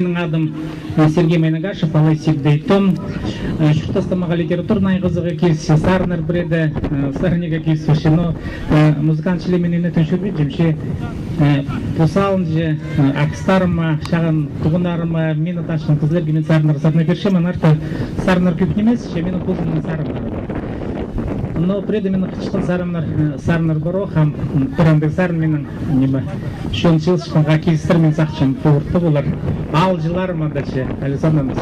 Адым Сергей Майнагашев, Алайсик Дейтон, Шутастамага литературная қызығы келсе сарнар біреді, сарнега келсе но музыкант шлеменіне түншірбет, жемше посалын же акстарыма, шағын тұғынарыма, мені ташын қызлер гемен сарнар сарна бершем, анарты сарнар көп немес, ше мені көзімнің сарымар. Но преда мен қышқын сарнар бару, хам тұрандық сарын менің нема шон жылшықынға келістір мен сақчын тұғырты болар. Алжыларыма да ше, Александр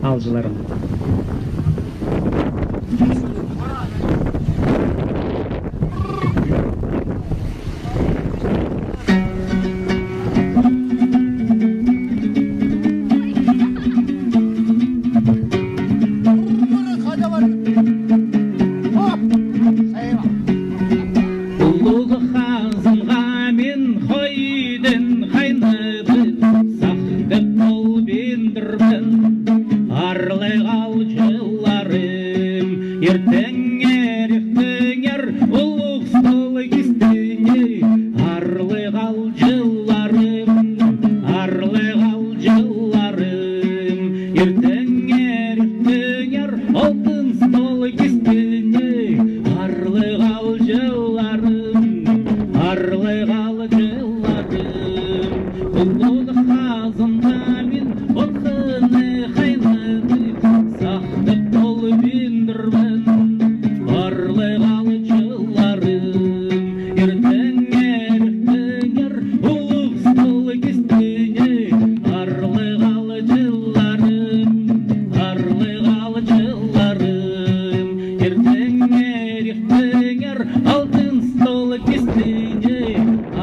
алжыларым.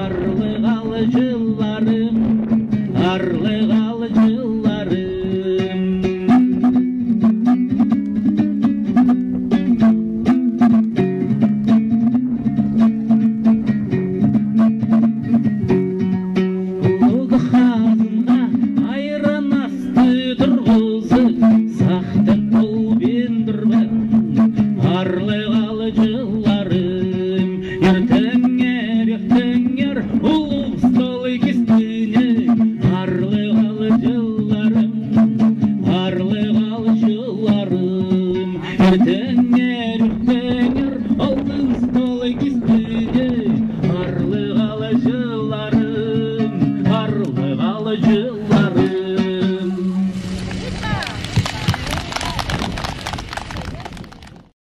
Arlı galı cıllarım, arlı galı cıllarım.